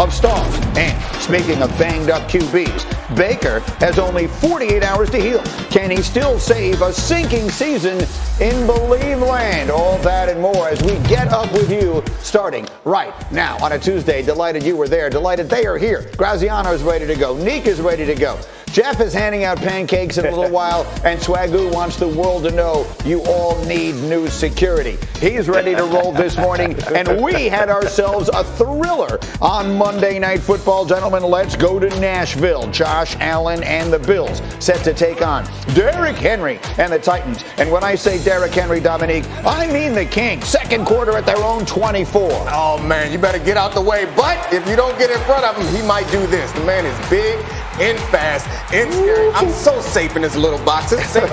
of stalls. And speaking of banged up QBs, Baker has only 48 hours to heal. Can he still save a sinking season in Believe Land? All that and more as we get up with you starting right now on a Tuesday. Delighted you were there. Delighted they are here. Graziano's ready to go. Neek is ready to go. Jeff is handing out pancakes in a little while, and Swagoo wants the world to know you all need new security. He's ready to roll this morning, and we had ourselves a thriller on Monday Night Football. Gentlemen, let's go to Nashville. Josh Allen and the Bills set to take on Derrick Henry and the Titans. And when I say Derrick Henry, Dominique, I mean the king. Second quarter at their own 24. Oh, man, you better get out the way. But if you don't get in front of him, he might do this. The man is big and fast and scary. I'm so safe in this little box. It's safe.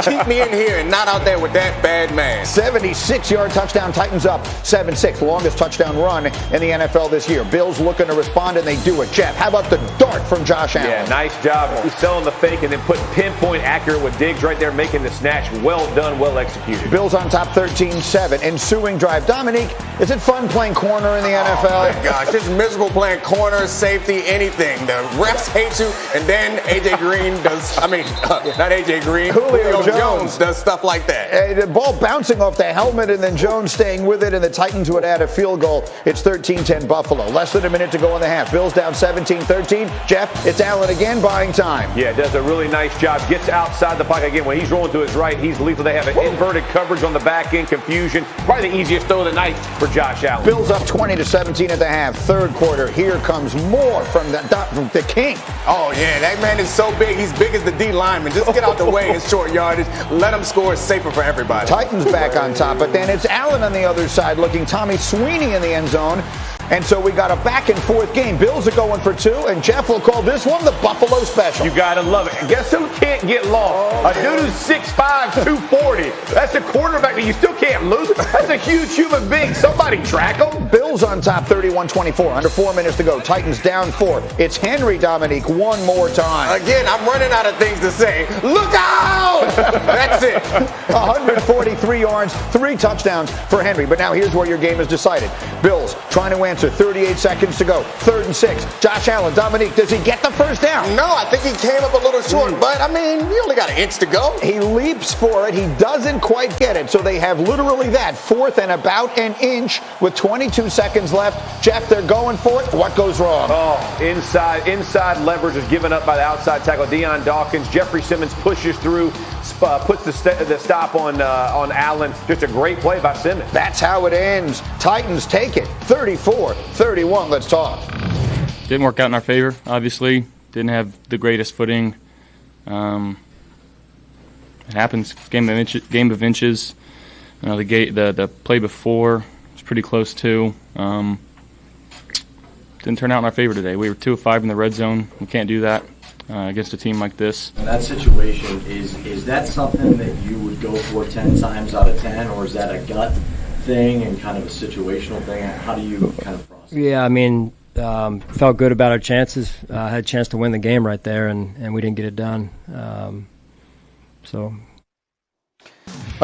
Keep me in here and not out there with that bad man. 76-yard touchdown. Titans up 7-6. Longest touchdown run in the NFL this year. Bills looking to respond, and they do it. Jeff, how about the dart from Josh Allen? Yeah, nice job. He's selling the fake and then putting pinpoint accurate with Diggs right there, making the snatch. Well done, well executed. Bills on top 13-7. Ensuing drive. Dominique, is it fun playing corner in the NFL? Oh, my gosh. It's miserable playing corner, safety, anything. The refs hate you, and then A.J. Green does, not A.J. Green, Julio Jones does stuff like that. The ball bouncing off the helmet and then Jones staying with it, and the Titans would add a field goal. It's 13-10 Buffalo. Less than a minute to go in the half. Bills down 17-13. Jeff, it's Allen again buying time. Yeah, does a really nice job. Gets outside the pocket again. When he's rolling to his right, he's lethal. They have an inverted coverage on the back end, confusion. Probably the easiest throw of the night for Josh Allen. Bills up 20-17 at the half. Third quarter, here comes more from the king. Oh, yeah, that man is so big. He's big as the D lineman. Just get out the way in short yardage. Let him score. It's safer for everybody. Titans back on top, but then it's Allen on the other side looking Tommy Sweeney in the end zone. And so we got a back and forth game. Bills are going for two, and Jeff will call this one the Buffalo Special. You got to love it. And guess who can't get lost? A dude who's 6'5", 240. That's a quarterback that you still can't lose. That's a huge human being. Somebody track him. Bills on top 31-24. Under 4 minutes to go. Titans down 4. It's Henry, Dominique, one more time. Again, I'm running out of things to say. Look out! That's it. 143 yards, 3 touchdowns for Henry. But now here's where your game is decided. Bills trying to answer. 38 seconds to go. 3rd and 6. Josh Allen, Dominique, does he get the first down? No, I think he came up a little short, but he only got an inch to go. He leaps for it. He doesn't quite get it. So they have literally that. 4th and about an inch with 22 seconds left. Jeff, they're going for it. What goes wrong? Oh, inside leverage is given up by the outside tackle, Deion Dawkins. Jeffrey Simmons pushes through, puts the stop on Allen. Just a great play by Simmons. That's how it ends. Titans take it. 34-31. Let's talk. Didn't work out in our favor, obviously. Didn't have the greatest footing. It happens. Game of inches. The play before was pretty close too. Didn't turn out in our favor today. We were 2 of 5 in the red zone. We can't do that against a team like this. In that situation, is that something that you would go for 10 times out of 10, or is that a gut thing and kind of a situational thing? How do you kind of process? Yeah, felt good about our chances. Had a chance to win the game right there, and we didn't get it done.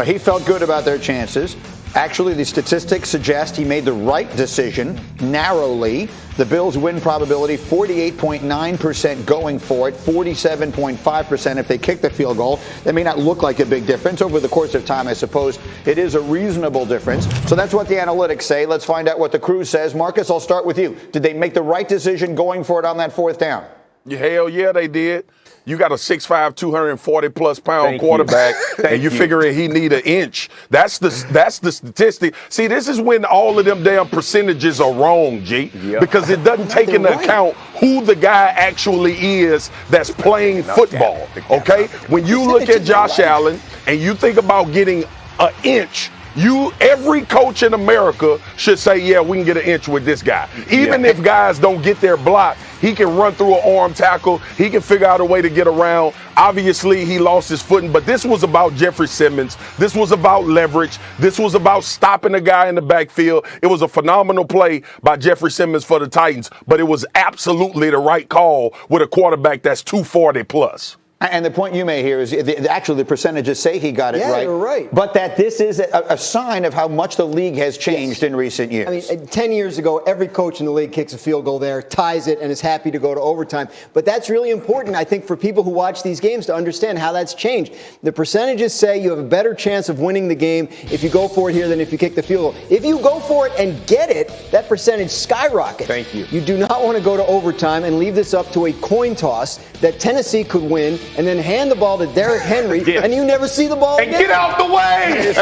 He felt good about their chances. Actually, the statistics suggest he made the right decision narrowly. The Bills' win probability, 48.9% going for it, 47.5% if they kick the field goal. That may not look like a big difference. Over the course of time, I suppose it is a reasonable difference. So that's what the analytics say. Let's find out what the crew says. Marcus, I'll start with you. Did they make the right decision going for it on that 4th down? Hell yeah, they did. You got a 6'5", 240-plus pound quarterback, and you figuring he need an inch. That's the statistic. See, this is when all of them damn percentages are wrong, G, because it doesn't take into account who the guy actually is that's playing football, okay? When you look at Josh Allen and you think about getting an inch, every coach in America should say, yeah, we can get an inch with this guy. Even if guys don't get their block, he can run through an arm tackle. He can figure out a way to get around. Obviously, he lost his footing, but this was about Jeffrey Simmons. This was about leverage. This was about stopping the guy in the backfield. It was a phenomenal play by Jeffrey Simmons for the Titans, but it was absolutely the right call with a quarterback that's 240 plus. And the point you made here is actually the percentages say he got it right. Yeah, you're right. But that this is a sign of how much the league has changed in recent years. I mean, 10 years ago, every coach in the league kicks a field goal there, ties it, and is happy to go to overtime. But that's really important, I think, for people who watch these games to understand how that's changed. The percentages say you have a better chance of winning the game if you go for it here than if you kick the field goal. If you go for it and get it, that percentage skyrockets. Thank you. You do not want to go to overtime and leave this up to a coin toss that Tennessee could win and then hand the ball to Derrick Henry, and you never see the ball and again. get out the way!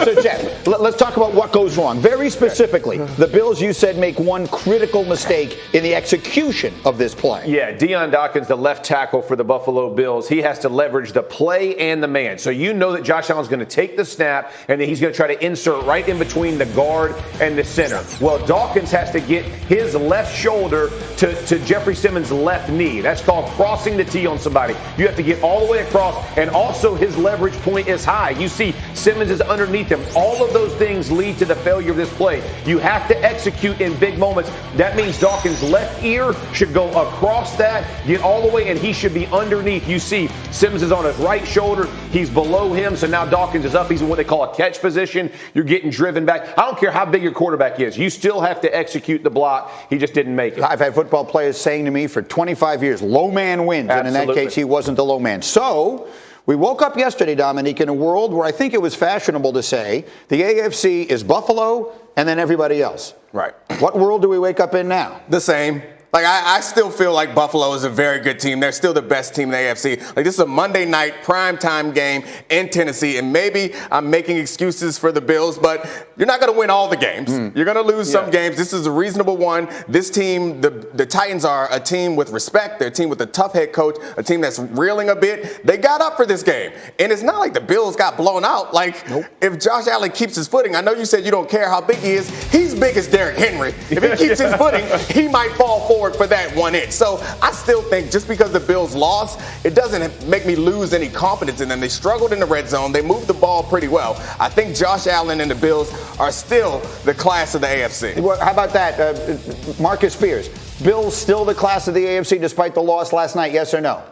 So, Jeff, let's talk about what goes wrong. Very specifically, the Bills, you said, make one critical mistake in the execution of this play. Yeah, Deion Dawkins, the left tackle for the Buffalo Bills, he has to leverage the play and the man. So you know that Josh Allen's going to take the snap, and then he's going to try to insert right in between the guard and the center. Well, Dawkins has to get his left shoulder to Jeffrey Simmons' left knee. That's called crossing the T on somebody. You have to get all the way across, and also his leverage point is high. You see Simmons is underneath him. All of those things lead to the failure of this play. You have to execute in big moments. That means Dawkins' left ear should go across that, get all the way, and he should be underneath. You see Simmons is on his right shoulder. He's below him, so now Dawkins is up. He's in what they call a catch position. You're getting driven back. I don't care how big your quarterback is. You still have to execute the block. He just didn't make it. I've had football players saying to me for 25 years, low man wins. Absolutely. And in that case, he wasn't the low man. So we woke up yesterday, Dominique, in a world where I think it was fashionable to say the AFC is Buffalo and then everybody else. Right. What world do we wake up in now? The same. Like, I still feel like Buffalo is a very good team. They're still the best team in the AFC. Like, this is a Monday night primetime game in Tennessee, and maybe I'm making excuses for the Bills, but you're not going to win all the games. You're going to lose some games. This is a reasonable one. This team, the Titans are a team with respect. They're a team with a tough head coach, a team that's reeling a bit. They got up for this game, and it's not like the Bills got blown out. Like, if Josh Allen keeps his footing, I know you said you don't care how big he is. He's big as Derrick Henry. If he keeps his footing, he might fall forward for that 1 inch. So I still think just because the Bills lost, it doesn't make me lose any confidence in them. They struggled in the red zone. They moved the ball pretty well. I think Josh Allen and the Bills are still the class of the AFC. Well, how about that? Marcus Spears, Bills still the class of the AFC despite the loss last night, yes or no?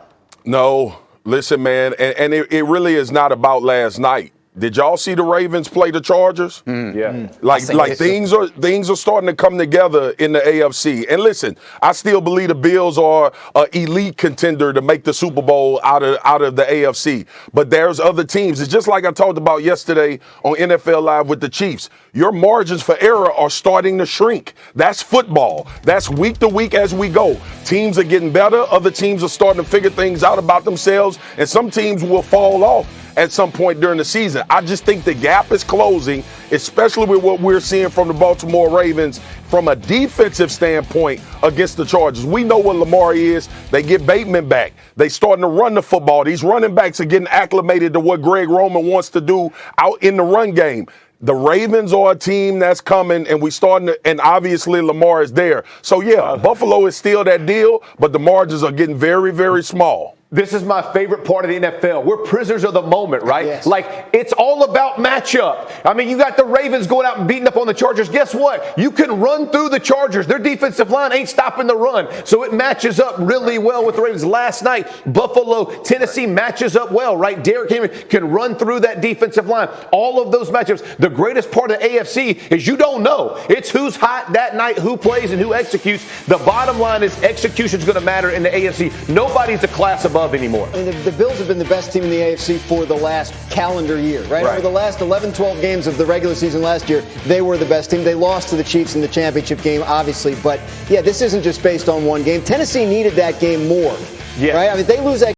No. Listen, man, and it really is not about last night. Did y'all see the Ravens play the Chargers? Yeah. Like things are starting to come together in the AFC. And listen, I still believe the Bills are an elite contender to make the Super Bowl out of the AFC. But there's other teams. It's just like I talked about yesterday on NFL Live with the Chiefs. Your margins for error are starting to shrink. That's football. That's week to week as we go. Teams are getting better. Other teams are starting to figure things out about themselves. And some teams will fall off at some point during the season. I just think the gap is closing, especially with what we're seeing from the Baltimore Ravens from a defensive standpoint against the Chargers. We know what Lamar is. They get Bateman back. They starting to run the football. These running backs are getting acclimated to what Greg Roman wants to do out in the run game. The Ravens are a team that's coming, and we starting to, and obviously Lamar is there. So yeah, Buffalo is still that deal, but the margins are getting very, very small. This is my favorite part of the NFL. We're prisoners of the moment, right? Yes. Like, it's all about matchup. I mean, you got the Ravens going out and beating up on the Chargers. Guess what? You can run through the Chargers. Their defensive line ain't stopping the run. So it matches up really well with the Ravens. Last night, Buffalo, Tennessee matches up well, right? Derrick Henry can run through that defensive line. All of those matchups. The greatest part of the AFC is you don't know. It's who's hot that night, who plays, and who executes. The bottom line is execution is going to matter in the AFC. Nobody's a class above anymore. I mean, the Bills have been the best team in the AFC for the last calendar year, right? Over the last 11, 12 games of the regular season last year, they were the best team. They lost to the Chiefs in the championship game, obviously. But, yeah, this isn't just based on one game. Tennessee needed that game more, right? I mean, they lose that